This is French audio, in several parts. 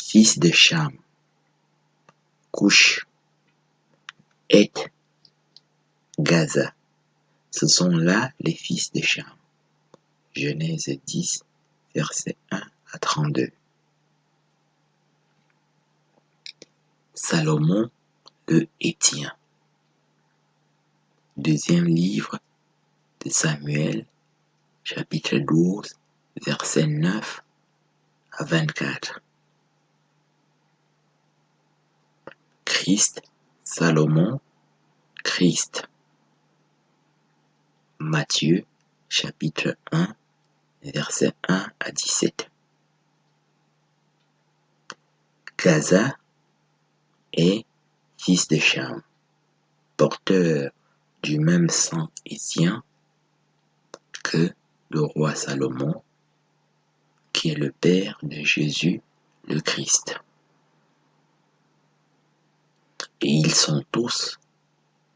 fils de Cham, Cush, Heth, Gaza. Ce sont là les fils de Cham. Genèse 10, versets 1 à 32. Salomon le Héthien. Deuxième livre de Samuel, chapitre 12, versets 9 à 24. Christ, Salomon, Christ. Matthieu, chapitre 1, versets 1 à 17. Gaza est fils de Cham, porteur du même sang héthien que le roi Salomon, qui est le père de Jésus le Christ. Et ils sont tous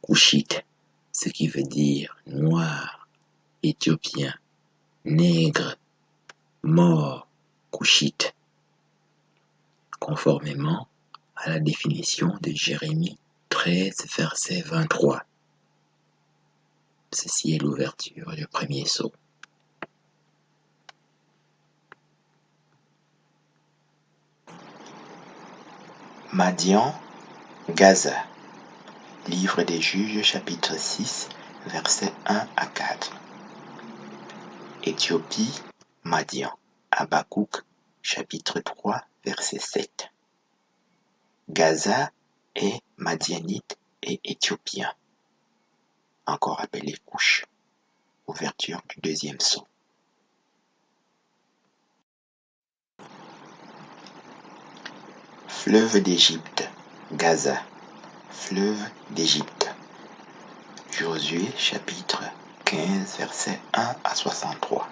Cushites, ce qui veut dire noir, éthiopien, nègre, mort, Cushite, conformément à la définition de Jérémie 13, verset 23. Ceci est l'ouverture du premier sceau. Madian, Gaza. Livre des Juges, chapitre 6, versets 1 à 4. Éthiopie, Madian. Habakkuk, chapitre 3, verset 7. Gaza est madianite et éthiopien, encore appelé Cush. Ouverture du deuxième sceau. Fleuve d'Égypte, Gaza. Fleuve d'Égypte. Josué, chapitre 15, versets 1 à 63.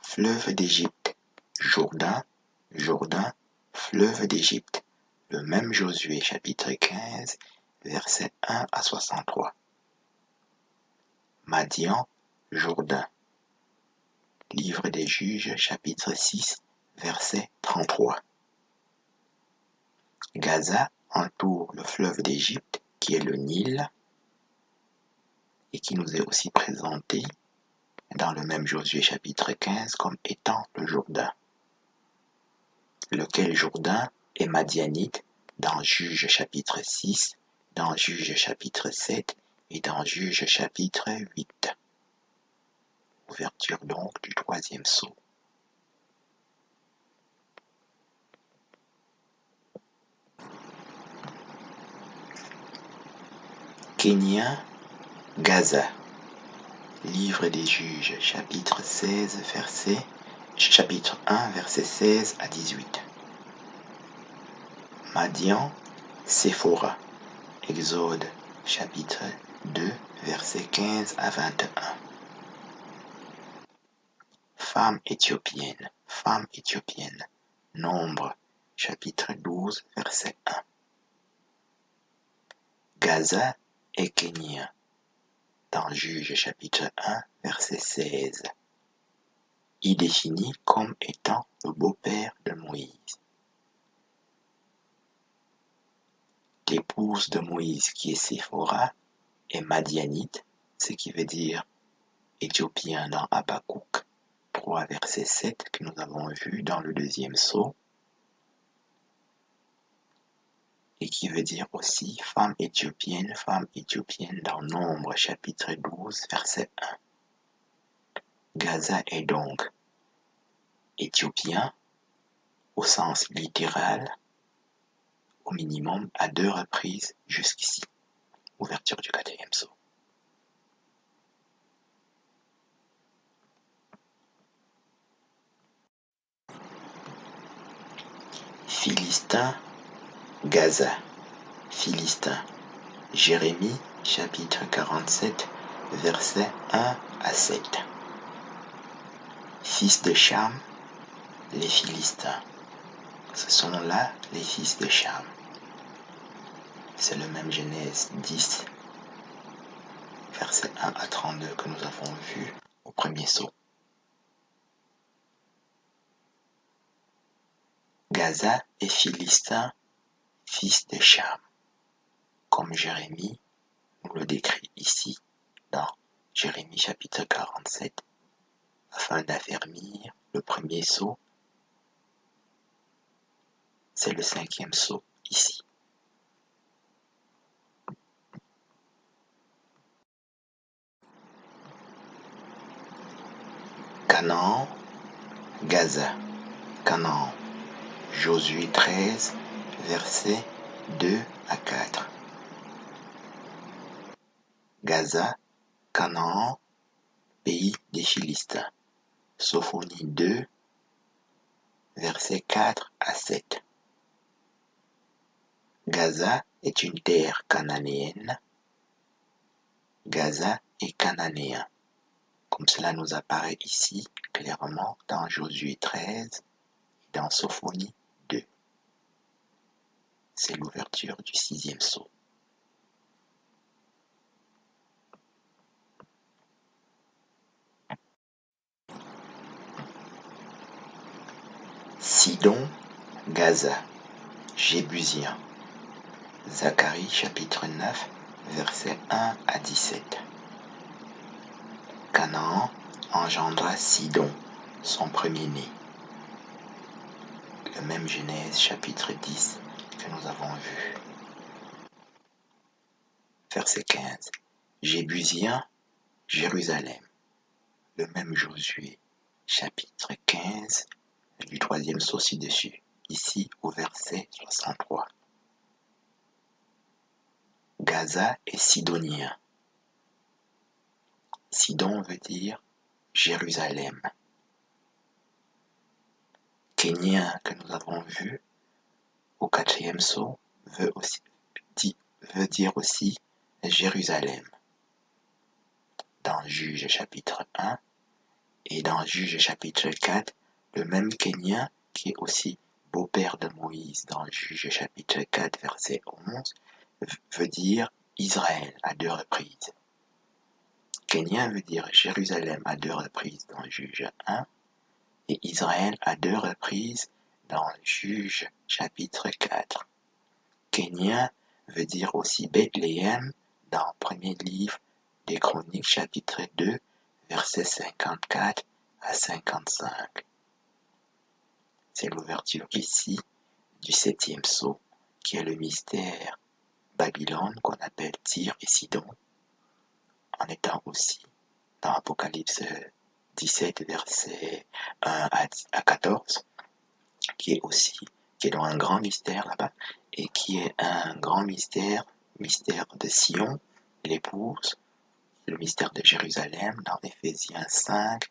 Fleuve d'Égypte, Jourdain, Jourdain, fleuve d'Égypte. Le même Josué, chapitre 15, versets 1 à 63. Madian, Jourdain. Livre des Juges, chapitre 6, verset 33. Gaza entoure le fleuve d'Égypte, qui est le Nil, et qui nous est aussi présenté dans le même Josué chapitre 15 comme étant le Jourdain, lequel Jourdain est madianite dans Juges chapitre 6, dans Juges chapitre 7 et dans Juges chapitre 8. Ouverture donc du troisième sceau. Kénien, Gaza. Livre des Juges, chapitre 1, verset 16 à 18. Madian, Séphora. Exode, chapitre 2, verset 15 à 21. Femme éthiopienne. Nombre, chapitre 12, verset 1. Gaza et Kénien. Dans Juges chapitre 1, verset 16. Il définit comme étant le beau-père de Moïse. L'épouse de Moïse, qui est Séphora, est madianite, ce qui veut dire éthiopien dans Habakkuk 3, verset 7, que nous avons vu dans le deuxième sceau, et qui veut dire aussi femme éthiopienne dans Nombre chapitre 12, verset 1. Gaza est donc éthiopien au sens littéral, au minimum à 2 reprises jusqu'ici. Ouverture du quatrième sceau. Philistin, Gaza. Philistin. Jérémie, chapitre 47, versets 1 à 7. Fils de Cham, les Philistins. Ce sont là les fils de Cham. C'est le même Genèse 10, versets 1 à 32 que nous avons vu au premier sceau. Gaza est philistin, fils de Cham, comme Jérémie nous le décrit ici dans Jérémie chapitre 47, afin d'affermir le premier sceau. C'est le 5e sceau ici. Canaan, Gaza, Canaan, Josué 13, versets 2 à 4. Gaza, Canaan, pays des Philistins. Sophonie 2, versets 4 à 7. Gaza est une terre cananéenne. Gaza est cananéen, comme cela nous apparaît ici clairement dans Josué 13 et dans Sophonie 2. C'est l'ouverture du 6e sceau. Sidon, Gaza, Jébusien. Zacharie chapitre 9, versets 1 à 17. Canaan engendra Sidon, son premier-né. Le même Genèse chapitre 10 que nous avons vu. Verset 15. Jébusien, Jérusalem. Le même Josué chapitre 15 du 3e sceau ci-dessus, ici au verset 63. Gaza est sidonien. Sidon veut dire Jérusalem. Kénien que nous avons vu au 4e sceau veut dire aussi Jérusalem. Dans Juge chapitre 1 et dans Juge chapitre 4, le même Kénien qui est aussi beau-père de Moïse dans Juge chapitre 4 verset 11 veut dire Israël à 2 reprises. Kénien veut dire Jérusalem à 2 reprises dans Juge 1 et Israël à 2 reprises dans Juge chapitre 4. Kénien veut dire aussi Bethléem dans le premier livre des Chroniques chapitre 2 versets 54 à 55. C'est l'ouverture ici du 7e sceau qui est le mystère Babylone qu'on appelle Tyr et Sidon, en étant aussi dans Apocalypse 17 versets 1 à 14, qui est dans un grand mystère là-bas, et qui est un grand mystère de Sion, l'épouse, le mystère de Jérusalem dans Éphésiens 5,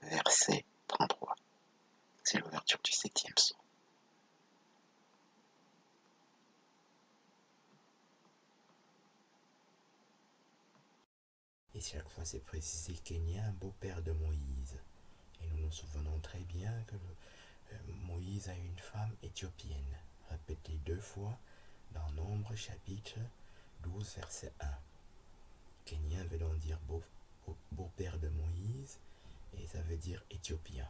verset 33. C'est l'ouverture du 7e sceau. Et chaque fois c'est précisé Kénien, beau-père de Moïse. Et nous nous souvenons très bien que Moïse a une femme éthiopienne, répétée 2 fois dans Nombre chapitre 12 verset 1. Kénien veut donc dire beau-père de Moïse et ça veut dire éthiopien.